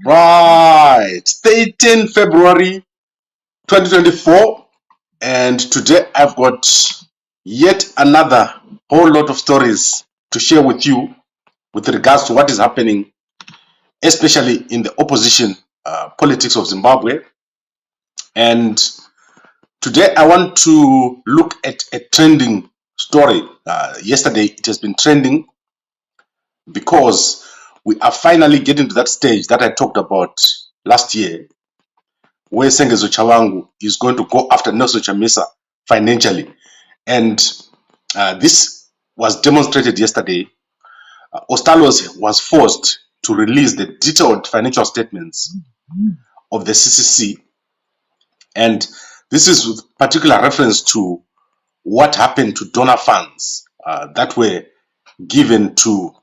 Right, 13 February 2024, and today I've got yet another whole lot of stories to share with you with regards to what is happening, especially in the opposition politics of Zimbabwe. And today I want to look at a trending story. Yesterday it has been trending because we are finally getting to that stage that I talked about last year, where Sengezo Chawangu is going to go after Nelson Chamisa financially. And this was demonstrated yesterday. Ostallos was forced to release the detailed financial statements of the CCC. And this is with particular reference to what happened to donor funds that were given to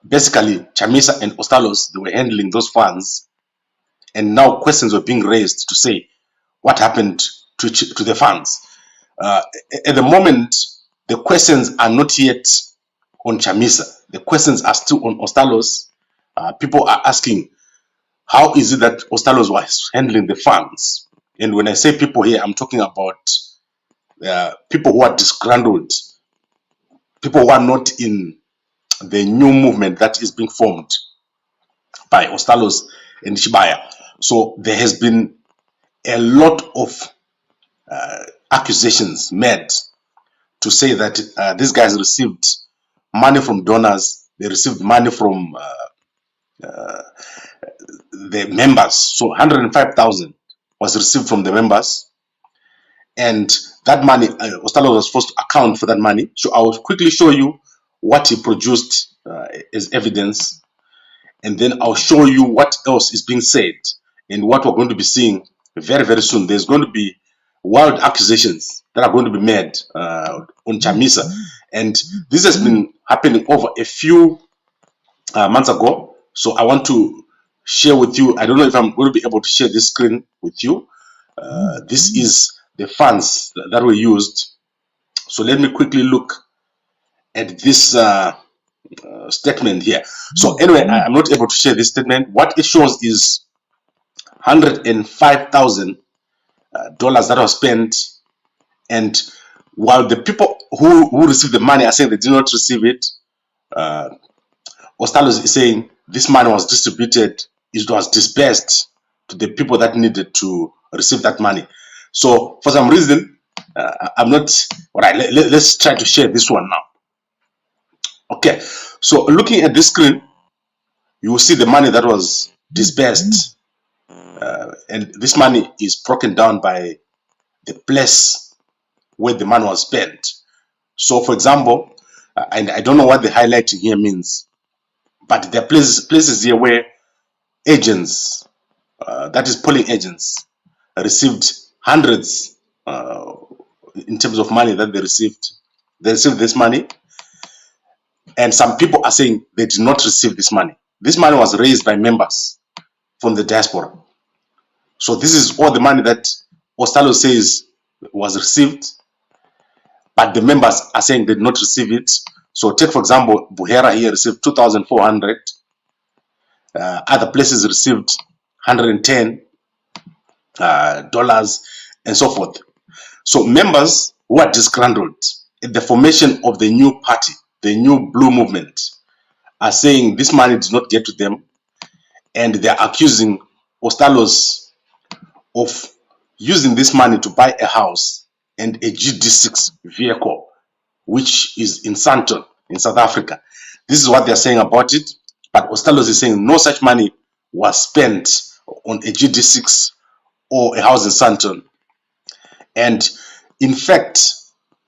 basically Chamisa and Ostallos. They were handling those funds. And now questions were being raised to say what happened to the funds. At the moment, the questions are not yet on Chamisa. The questions are still on Ostallos. People are asking, how is it that Ostallos was handling the funds? And when I say people here, I'm talking about people who are disgruntled, people who are not in the new movement that is being formed by Ostallos and Shibaya. So there has been a lot of accusations made to say that these guys received money from donors, they received money from the members. So 105,000 was received from the members, and that money, Ostallos was supposed to account for that money. So I will quickly show you what he produced as evidence, and then I'll show you what else is being said and what we're going to be seeing very, very soon. There's going to be wild accusations that are going to be made on Chamisa, and this has been happening over a few months ago. So I want to share with you. I don't know if I'm going to be able to share this screen with you. This is the funds that were used. So let me quickly look at this statement here. So anyway, I'm not able to share this statement. What it shows is $105,000 that was spent, and while the people who received the money are saying they did not receive it, Ostallos is saying this money was distributed, it was dispersed to the people that needed to receive that money. So for some reason, I'm not, all right, let's try to share this one now. Okay, so looking at this screen, you will see the money that was dispersed, and this money is broken down by the place where the money was spent. So for example, and I don't know what the highlighting here means, but there are places here where agents, that is polling agents, received hundreds in terms of money that they received. They received this money, and some people are saying they did not receive this money. This money was raised by members from the diaspora. So this is all the money that Ostallos says was received, but the members are saying they did not receive it. So take, for example, Buhera here received 2,400. Other places received $110, and so forth. So members who are disgruntled at the formation of the new party, the new blue movement, are saying this money did not get to them, and they're accusing Ostallos of using this money to buy a house and a GD6 vehicle, which is in Sandton in South Africa. This is what they're saying about it, but Ostallos is saying no such money was spent on a GD6 or a house in Sandton. And in fact,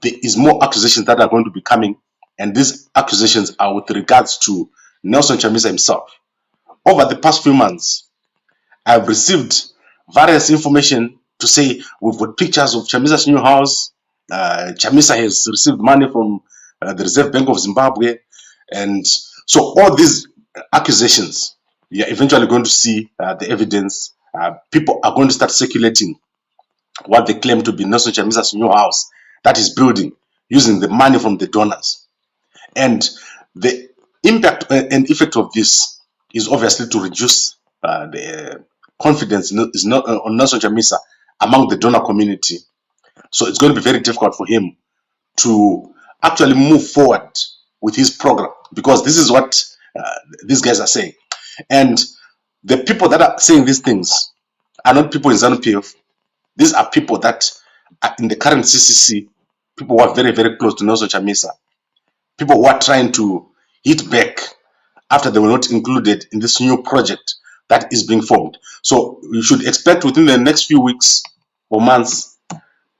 there is more accusations that are going to be coming, and these accusations are with regards to Nelson Chamisa himself. Over the past few months, I've received various information to say we've got pictures of Chamisa's new house. Chamisa has received money from the Reserve Bank of Zimbabwe, and so all these accusations, you're eventually going to see the evidence. People are going to start circulating what they claim to be Nelson Chamisa's new house that is building using the money from the donors. And the impact and effect of this is obviously to reduce the confidence is not on Nelson Chamisa among the donor community. So it's going to be very difficult for him to actually move forward with his program, because this is what these guys are saying. And the people that are saying these things are not people in ZANU-PF. These are people that are in the current CCC, people who are very, very close to Nelson Chamisa, people who are trying to hit back after they were not included in this new project that is being formed. So you should expect within the next few weeks or months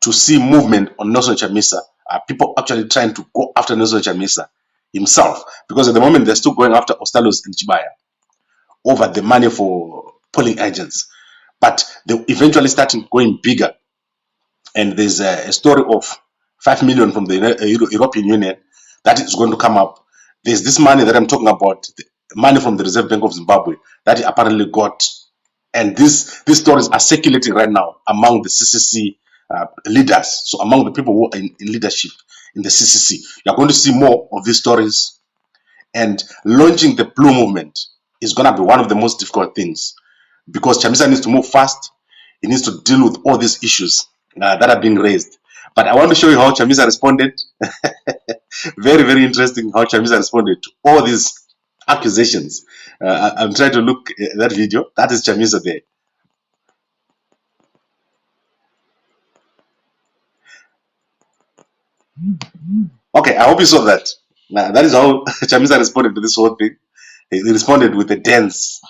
to see movement on Nelson Chamisa. People actually trying to go after Nelson Chamisa himself, because at the moment they're still going after Ostallos and Chibaya over the money for polling agents. But they eventually starting going bigger. And there's a story of 5 million from the European Union that is going to come up. There's this money that I'm talking about, the money from the Reserve Bank of Zimbabwe that he apparently got. And these stories are circulating right now among the CCC leaders. So among the people who are in leadership in the CCC, you're going to see more of these stories. And launching the Blue Movement is going to be one of the most difficult things, because Chamisa needs to move fast. He needs to deal with all these issues that are being raised. But I want to show you how Chamisa responded. Very, very interesting how Chamisa responded to all these accusations. I'm trying to look at that video. That is Chamisa there. Okay, I hope you saw that. Now, that is how Chamisa responded to this whole thing. He responded with a dance.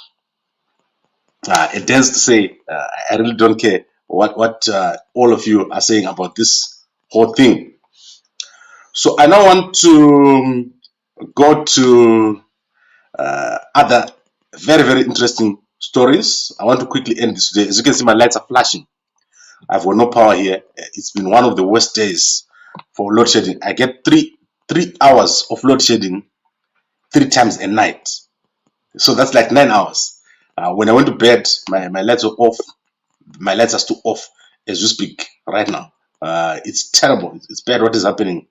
A dance to say, I really don't care what all of you are saying about this whole thing. So I now want to go to other very, very interesting stories. I want to quickly end this today. As you can see, my lights are flashing. I've got no power here. It's been one of the worst days for load shedding. I get three hours of load shedding 3 times a night. So that's like 9 hours. When I went to bed, my lights are off. My lights are still off as we speak right now. It's terrible. It's bad what is happening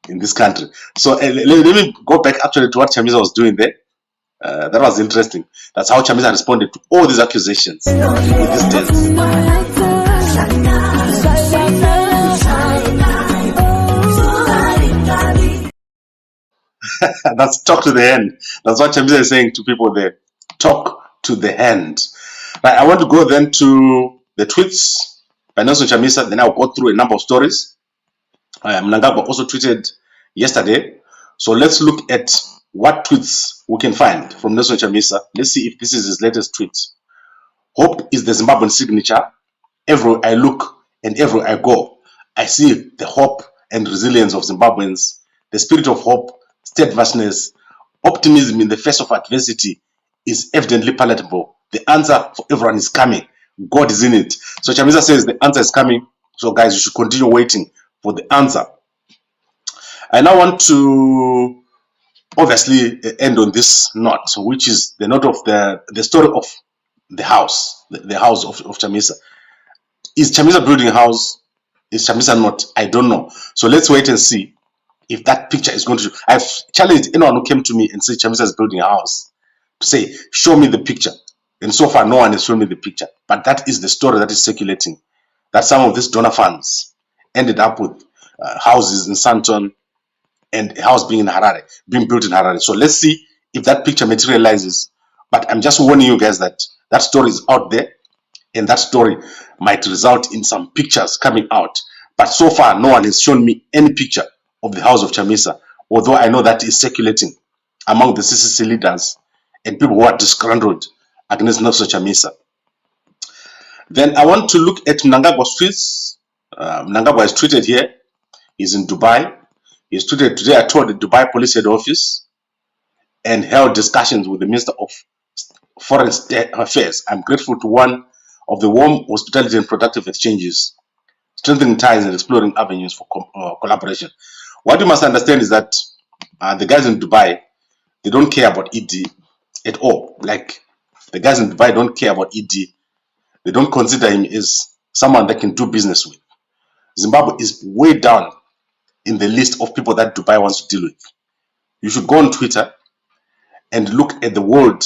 in this country. So let me go back actually to what Chamisa was doing there. That was interesting. That's how Chamisa responded to all these accusations with this dance. That's talk to the hand. That's what Chamisa is saying to people there. Talk to the hand. Right, I want to go then to the tweets by Nelson Chamisa. Then I'll go through a number of stories. Mnangagwa also tweeted yesterday. So let's look at what tweets we can find from Nelson Chamisa. Let's see if this is his latest tweet. Hope is the Zimbabwean signature. Everywhere I look and everywhere I go, I see the hope and resilience of Zimbabweans, the spirit of hope, steadfastness, optimism in the face of adversity is evidently palatable. The answer for everyone is coming. God is in it. So Chamisa says the answer is coming. So guys, you should continue waiting for the answer. I now want to obviously end on this note, which is the note of the story of the house, the house of Chamisa. Is Chamisa building a house? Is Chamisa not? I don't know. So let's wait and see if that picture is going to. I've challenged anyone who came to me and said Chamisa is building a house to say, show me the picture. And so far, no one has shown me the picture. But that is the story that is circulating. That some of these donor funds ended up with houses in Sandton and a house being built in Harare. So let's see if that picture materializes. But I'm just warning you guys that that story is out there, and that story might result in some pictures coming out. But so far, no one has shown me any picture of the house of Chamisa, although I know that is circulating among the CCC leaders and people who are disgruntled against Nelson Chamisa. Then I want to look at Mnangagwa's tweets. Mnangagwa is tweeted here. He's in Dubai. He's tweeted today. I toured the Dubai police head office and held discussions with the Minister of Foreign Affairs. I'm grateful to one of the warm hospitality and productive exchanges, strengthening ties and exploring avenues for collaboration. What you must understand is that the guys in Dubai, they don't care about ED at all. Like, the guys in Dubai don't care about ED. They don't consider him as someone that can do business with. Zimbabwe is way down in the list of people that Dubai wants to deal with. You should go on Twitter and look at the World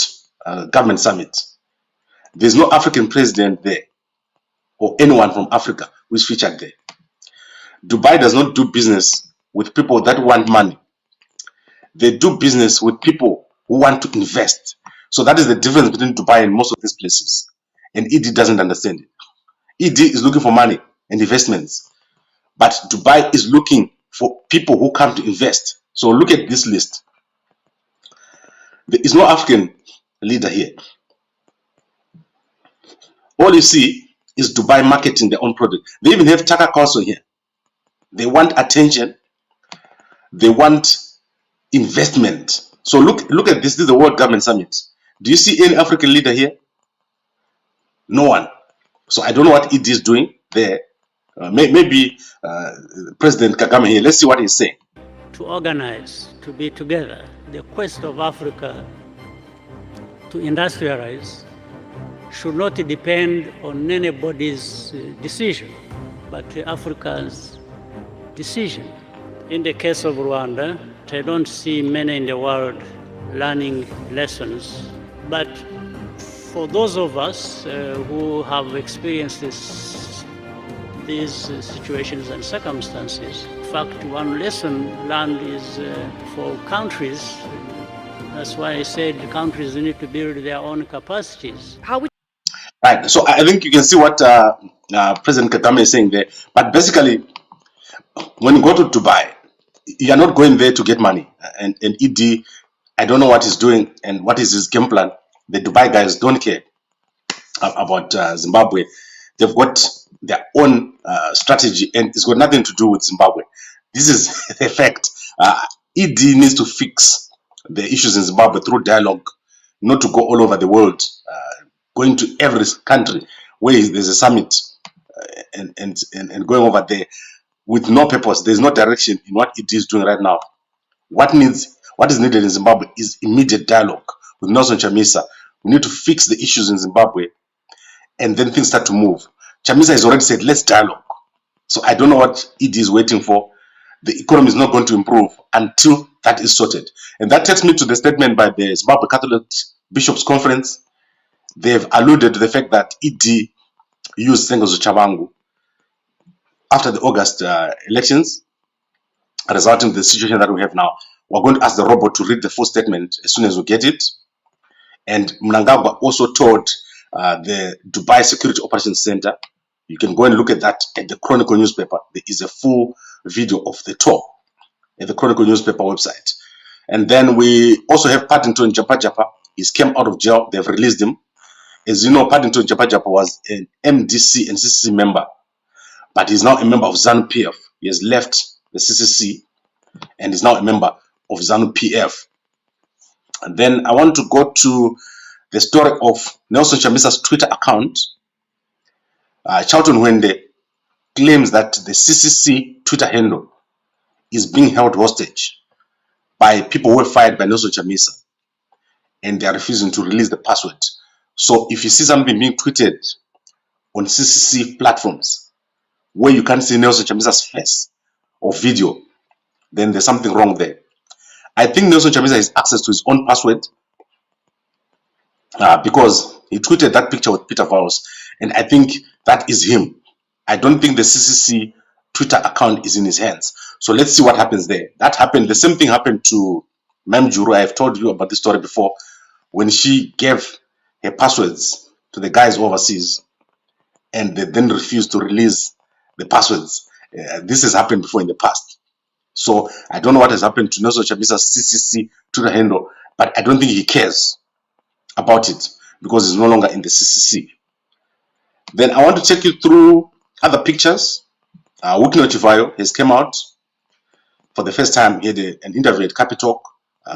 Government Summit. There's no African president there or anyone from Africa who is featured there. Dubai does not do business with people that want money. They do business with people who want to invest. So that is the difference between Dubai and most of these places. And ED doesn't understand it. ED is looking for money and investments. But Dubai is looking for people who come to invest. So look at this list. There is no African leader here. All you see is Dubai marketing their own product. They even have Taka Council here. They want attention. They want investment. So look at this. This is the World Government Summit. Do you see any African leader here? No one. So I don't know what ED is doing there. Maybe President Kagame here. Let's see what he's saying. To organize, to be together, the quest of Africa to industrialize should not depend on anybody's decision, but Africa's decision. In the case of Rwanda, I don't see many in the world learning lessons, but for those of us who have experienced these situations and circumstances, in fact, one lesson learned is for countries. That's why I said countries need to build their own capacities. Right. So I think you can see what President Kagame is saying there. But basically, when you go to Dubai, you are not going there to get money. And ED, I don't know what he's doing and what is his game plan. The Dubai guys don't care about Zimbabwe. They've got their own strategy, and it's got nothing to do with Zimbabwe. This is the fact. ED needs to fix the issues in Zimbabwe through dialogue, not to go all over the world, going to every country where there's a summit and going over there with no purpose. There's no direction in what it is doing right now. What is needed in Zimbabwe is immediate dialogue with Nelson Chamisa. We need to fix the issues in Zimbabwe, and then things start to move. Chamisa has already said, let's dialogue. So I don't know what ED is waiting for. The economy is not going to improve until that is sorted. And that takes me to the statement by the Zimbabwe Catholic Bishops Conference. They've alluded to the fact that ED used Sengozo Chabangu after the August elections, resulting in the situation that we have now. We're going to ask the robot to read the full statement as soon as we get it. And Mnangagwa also told the Dubai Security Operations Center. You can go and look at that at the Chronicle newspaper. There is a full video of the tour at the Chronicle newspaper website. And then we also have Paddington Japa. He's came out of jail. They've released him. As you know, Paddington Japa was an MDC and CCC member, but he's now a member of ZANU-PF. He has left the CCC and is now a member of ZANU-PF. And then I want to go to the story of Nelson Chamisa's Twitter account. Hwende claims that the CCC Twitter handle is being held hostage by people who were fired by Nelson Chamisa, and they are refusing to release the password. So if you see something being tweeted on CCC platforms where you can't see Nelson Chamisa's face or video, then there's something wrong there. I think Nelson Chamisa has access to his own password because he tweeted that picture with Peter Vowles, and I think that is him. I don't think the CCC Twitter account is in his hands. So let's see what happens there. That happened. The same thing happened to Mem Juru. I have told you about this story before. When she gave her passwords to the guys overseas, and they then refused to release the passwords. This has happened before in the past. So I don't know what has happened to Nelson Chamisa's CCC Twitter handle, but I don't think he cares about it because he's no longer in the CCC. Then I want to take you through other pictures. Wiki Notivayo has come out for the first time. He had an interview at Capitalk.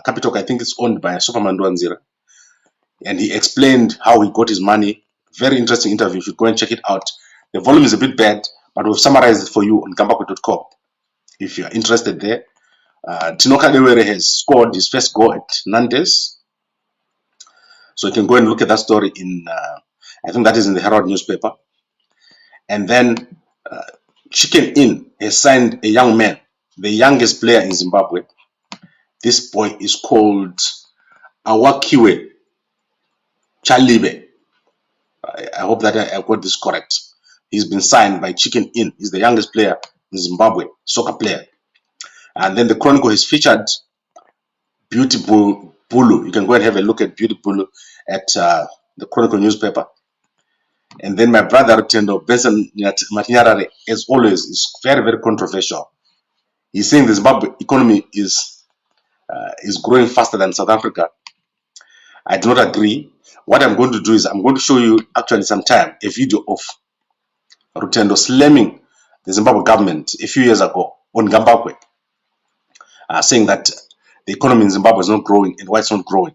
Capitalk, I think it's owned by Superman Duanzira. And he explained how he got his money. Very interesting interview. You should go and check it out. The volume is a bit bad, but we've summarized it for you on gambako.com if you are interested there. Tinoka Dewere has scored his first goal at Nantes. So you can go and look at that story in, I think that is in the Herald newspaper. And then Chicken Inn has signed a young man, the youngest player in Zimbabwe. This boy is called Awakiwe Chalibe. I hope that I got this correct. He's been signed by Chicken Inn. He's the youngest player in Zimbabwe, soccer player. And then the Chronicle has featured Beauty Bulu. You can go and have a look at Beauty Bulu at the Chronicle newspaper. And then my brother Rutendo Benson Matinyarare, as always, is very, very controversial. He's saying the Zimbabwe economy is growing faster than South Africa. I do not agree. What I'm going to do is I'm going to show you actually sometime a video of Rutendo slamming the Zimbabwe government a few years ago on Gambakwe, saying that the economy in Zimbabwe is not growing and why it's not growing.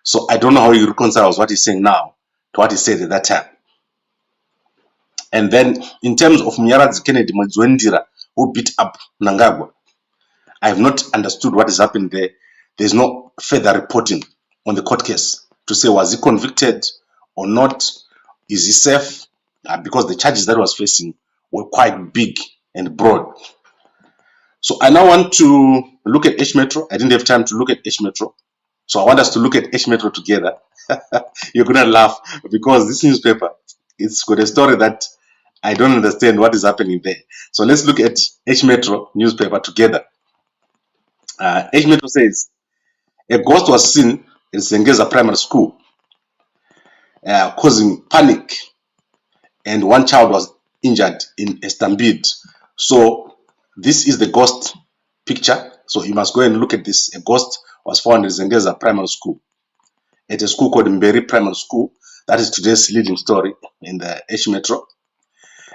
So I don't know how he reconciles what he's saying now to what he said at that time. And then in terms of Mnyaradzi Kennedy Madzwendira, who beat up Mnangagwa, I have not understood what is happening there. There's no further reporting on the court case to say was he convicted or not, is he safe, because the charges that he was facing were quite big and broad. So I now want to look at H Metro. I didn't have time to look at H Metro, so I want us to look at H Metro together. You're gonna laugh because this newspaper, it's got a story that I don't understand what is happening there. So let's look at H Metro newspaper together. H Metro says a ghost was seen in Zengeza Primary School, causing panic, and one child was injured in a stampede. So this is the ghost picture. So you must go and look at this. A ghost was found in Zengeza Primary School, at a school called Mberi Primary School. That is today's leading story in the H Metro.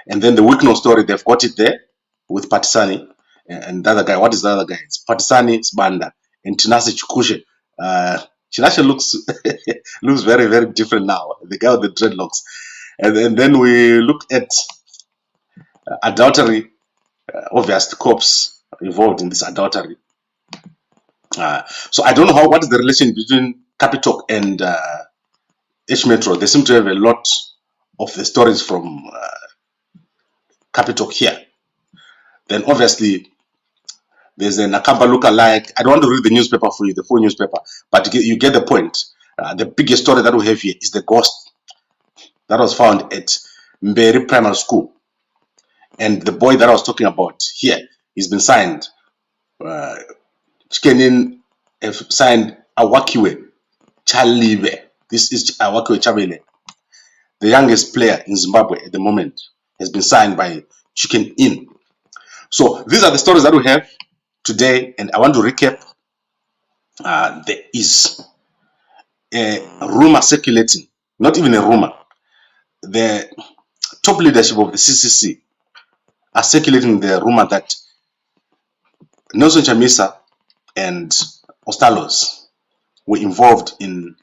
And then the Wicknow story, they've got it there with Patisani and the other guy. What is the other guy? It's Patisani, it's Banda, and Tinashe Chikushe. Tinashe looks looks very, very different now. The guy with the dreadlocks. And then we look at adultery. Obviously, cops involved in this adultery. So I don't know what is the relation between Capitalk and H Metro. They seem to have a lot of the stories from Capitalk here. Then obviously there's a Nakamba lookalike. I don't want to read the newspaper for you, the full newspaper, but you get the point. The biggest story that we have here is the ghost that was found at Mberi Primary School. And the boy that I was talking about here, he's been signed. Chikenin have signed Awakiwe Chalibe. This is Awakiwe Chabele. The youngest player in Zimbabwe at the moment has been signed by Chicken Inn. So these are the stories that we have today, and I want to recap. There is a rumor circulating, not even a rumor. The top leadership of the CCC are circulating the rumor that Nelson Chamisa and Ostallos were involved in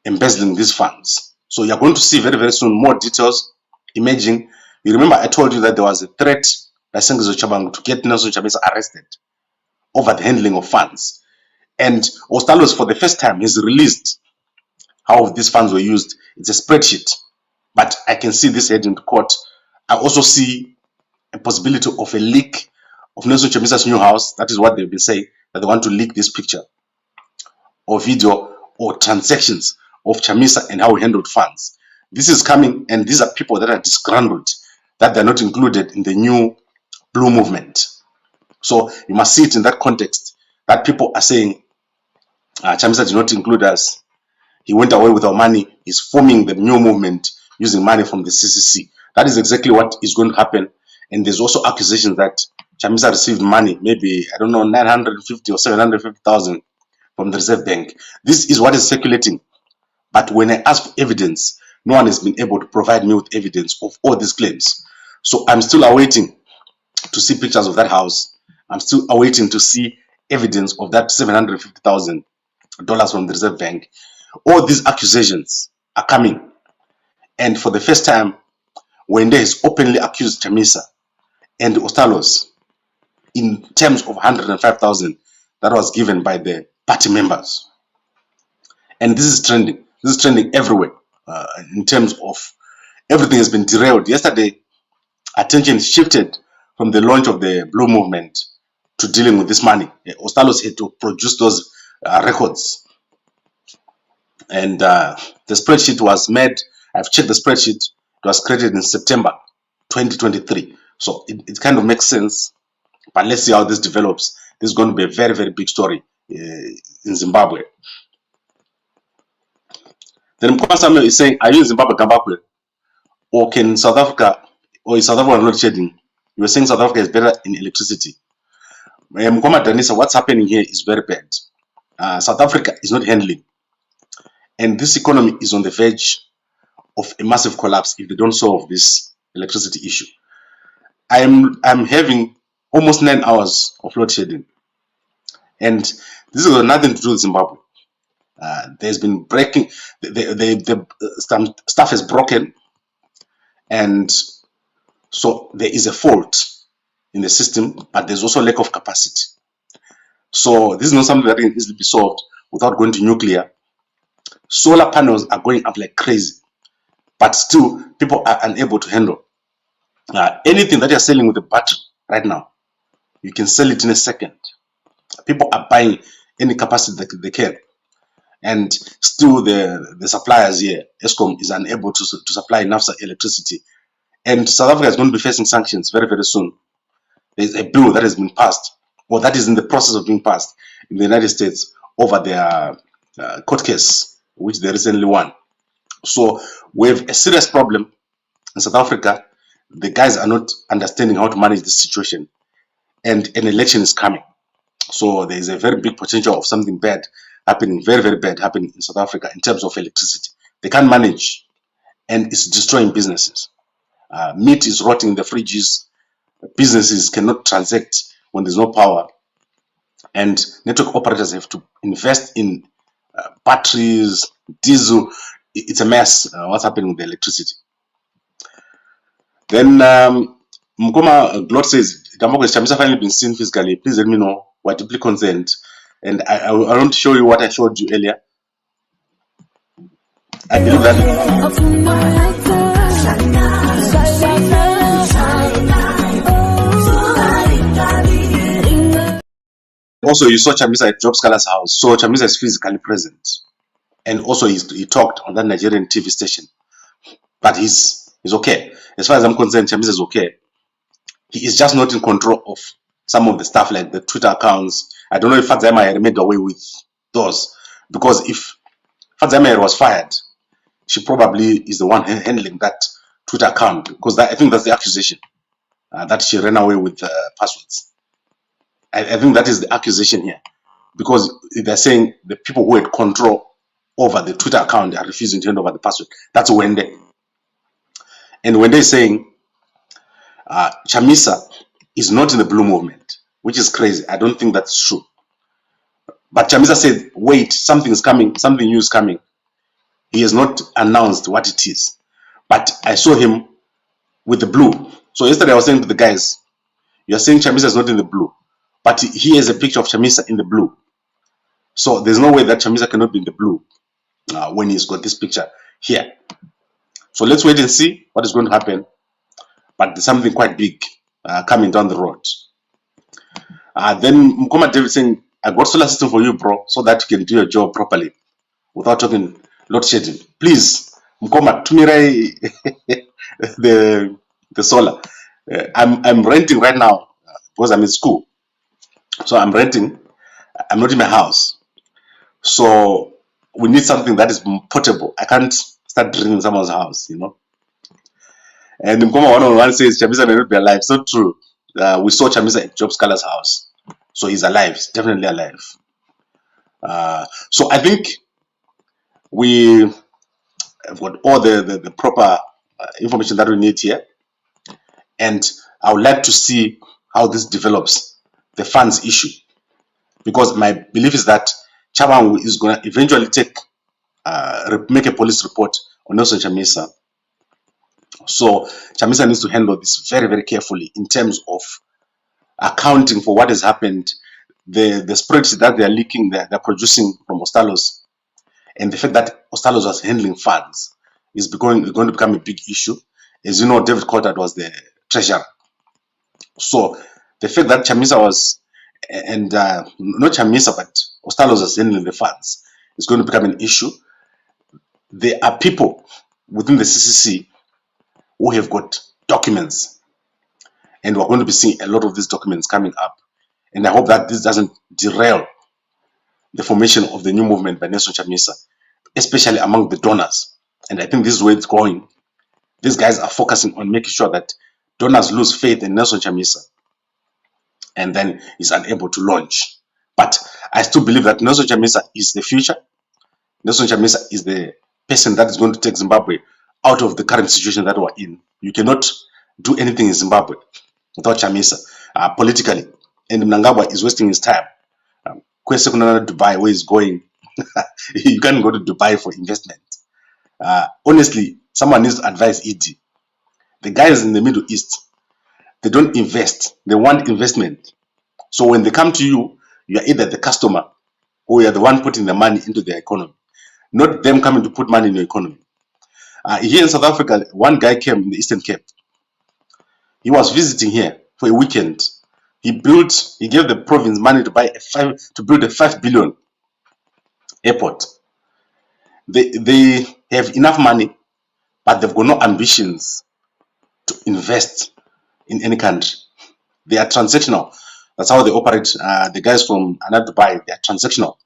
embezzling these funds. So you're going to see very, very soon more details emerging. You remember I told you that there was a threat by Sengizo Chabangu to get Nelson Chamisa arrested over the handling of funds. And Ostallos, for the first time, has released how these funds were used. It's a spreadsheet, but I can see this heading to court. I also see a possibility of a leak of Nelson Chamisa's new house. That is what they've been saying, that they want to leak this picture or video or transactions of Chamisa and how he handled funds. This is coming, and these are people that are disgruntled, that they're not included in the new blue movement. So you must see it in that context, that people are saying, Chamisa did not include us. He went away with our money. He's forming the new movement using money from the CCC. That is exactly what is going to happen. And there's also accusations that Chamisa received money, maybe, I don't know, 950 or 750,000 from the Reserve Bank. This is what is circulating. But when I ask for evidence, no one has been able to provide me with evidence of all these claims. So I'm still awaiting to see pictures of that house. I'm still awaiting to see evidence of that $750,000 from the Reserve Bank. All these accusations are coming. And for the first time, Hwende has openly accused Chamisa and Ostallos in terms of 105,000 that was given by the party members. And this is trending. This is trending everywhere in terms of everything has been derailed. Yesterday, attention shifted from the launch of the Blue Movement to dealing with this money. Ostallos had to produce those records. And the spreadsheet was made I've checked the spreadsheet. It was created in September 2023. So it kind of makes sense. But let's see how this develops. This is going to be a very, very big story in Zimbabwe. Then Mkwana Samuel is saying, are you in Zimbabwe, Gambakwe? Or can South Africa, or is South Africa not shedding? You were saying South Africa is better in electricity. Mkwana Danisa, what's happening here is very bad. South Africa is not handling. And this economy is on the verge of a massive collapse if they don't solve this electricity issue. I'm having almost 9 hours of load shedding. And this has nothing to do with Zimbabwe. There's been breaking, the stuff is broken, and so there is a fault in the system, but there's also lack of capacity. So this is not something that can easily be solved without going to nuclear. Solar panels are going up like crazy, but still people are unable to handle. Anything that you're selling with a battery right now, you can sell it in a second. People are buying any capacity that they can. And still the suppliers here, Eskom, is unable to supply enough electricity. And South Africa is going to be facing sanctions very, very soon. There's a bill that has been passed, or that is in the process of being passed in the United States over their court case, which they recently won. So we have a serious problem in South Africa. The guys are not understanding how to manage this situation, and an election is coming. So there is a very big potential of something bad happening, very, very bad happening in South Africa in terms of electricity. They can't manage, and it's destroying businesses. Meat is rotting in the fridges. Businesses cannot transact when there's no power, and network operators have to invest in batteries, diesel. It's a mess what's happening with the electricity. Then Mkoma Glot says, Chamisa finally been seen physically. Please let me know. We're deeply concerned. And I want to show you what I showed you earlier. I believe that. Also, you saw Chamisa at Job Scholars' house. So Chamisa is physically present. And also he talked on that Nigerian TV station. But he's okay. As far as I'm concerned, Chamisa is okay. He is just not in control of some of the stuff like the Twitter accounts. I don't know if Fadzai had made away with those. Because if Fadzai was fired, she probably is the one handling that Twitter account. Because I think that's the accusation. That she ran away with passwords. I think that is the accusation here. Because they're saying the people who had control over the Twitter account are refusing to hand over the password. That's Hwende. And Hwende is saying Chamisa is not in the blue movement, which is crazy. I don't think that's true. But Chamisa said, wait, something is coming, something new is coming. He has not announced what it is. But I saw him with the blue. So yesterday I was saying to the guys, you're saying Chamisa is not in the blue. But he has a picture of Chamisa in the blue. So there's no way that Chamisa cannot be in the blue when he's got this picture here. So let's wait and see what is going to happen. But there's something quite big coming down the road. Then Mkoma David saying, I got solar system for you, bro, so that you can do your job properly without talking load shedding. Please, Mkoma, tumirai the solar. I'm renting right now because I'm in school. So I'm renting. I'm not in my house. So we need something that is portable. I can't start drilling in someone's house, you know. And Mkoma 101 says Chamisa may not be alive. It's not true. We saw Chamisa at Job Scholars' house. So he's alive. He's definitely alive. So I think we have got all the proper information that we need here. And I would like to see how this develops, the funds issue. Because my belief is that Chabangu is going to eventually make a police report on Nelson Chamisa. So Chamisa needs to handle this very, very carefully in terms of accounting for what has happened, the spreadsheet that they're leaking, they're producing from Ostallos, and the fact that Ostallos was handling funds is going to become a big issue. As you know, David Cottard was the treasurer. So the fact that Chamisa was, and not Chamisa, but Ostallos was handling the funds is going to become an issue. There are people within the CCC who have got documents, and we're going to be seeing a lot of these documents coming up. And I hope that this doesn't derail the formation of the new movement by Nelson Chamisa, especially among the donors. And I think this is where it's going. These guys are focusing on making sure that donors lose faith in Nelson Chamisa, and then he's unable to launch. But I still believe that Nelson Chamisa is the future. Nelson Chamisa is the person that is going to take Zimbabwe out of the current situation that we're in. You cannot do anything in Zimbabwe without Chamisa politically. And Mnangagwa is wasting his time. Dubai, where he's going, you can't go to Dubai for investment. Honestly, someone needs to advise ED. The guys in the Middle East, they don't invest. They want investment. So when they come to you, you are either the customer or you are the one putting the money into their economy, not them coming to put money in your economy. Here in South Africa, one guy came in the Eastern Cape. He was visiting here for a weekend. He gave the province money to build a 5 billion airport. They have enough money, but they've got no ambitions to invest in any country. They are transactional. That's how they operate. The guys from Dubai, they are transactional.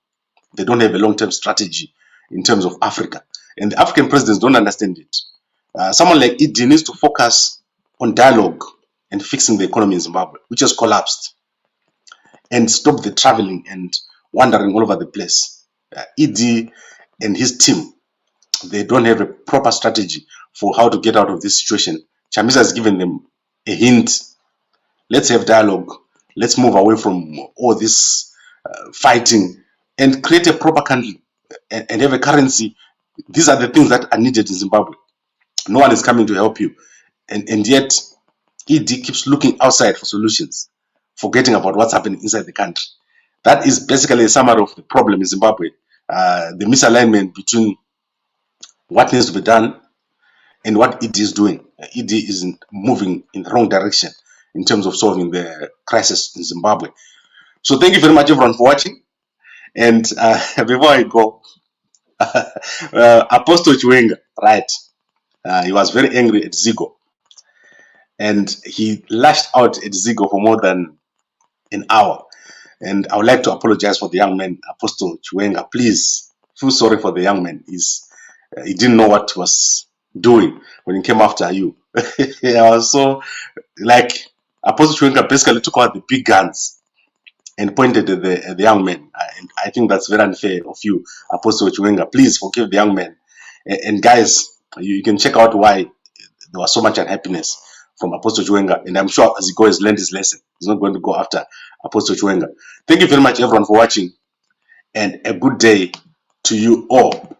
They don't have a long-term strategy in terms of Africa. And the African presidents don't understand it. Someone like ED needs to focus on dialogue and fixing the economy in Zimbabwe, which has collapsed, and stop the traveling and wandering all over the place. ED and his team, they don't have a proper strategy for how to get out of this situation. Chamisa has given them a hint. Let's have dialogue. Let's move away from all this fighting and create a proper country and have a currency. These are the things that are needed in Zimbabwe. No one is coming to help you. And yet, ED keeps looking outside for solutions, forgetting about what's happening inside the country. That is basically a summary of the problem in Zimbabwe. The misalignment between what needs to be done and what ED is doing. ED is moving in the wrong direction in terms of solving the crisis in Zimbabwe. So thank you very much, everyone, for watching. And before I go, Apostle Hwende, right? He was very angry at Zigo. And he lashed out at Zigo for more than an hour. And I would like to apologize for the young man, Apostle Hwende. Please feel sorry for the young man. He didn't know what he was doing when he came after you. I was so, like, Apostle Hwende basically took out the big guns and pointed at the young man. And I think that's very unfair of you, Apostle Hwende. Please forgive the young man. And guys, you can check out why there was so much unhappiness from Apostle Hwende. And I'm sure as he goes, learned his lesson. He's not going to go after Apostle Hwende. Thank you very much, everyone, for watching. And a good day to you all.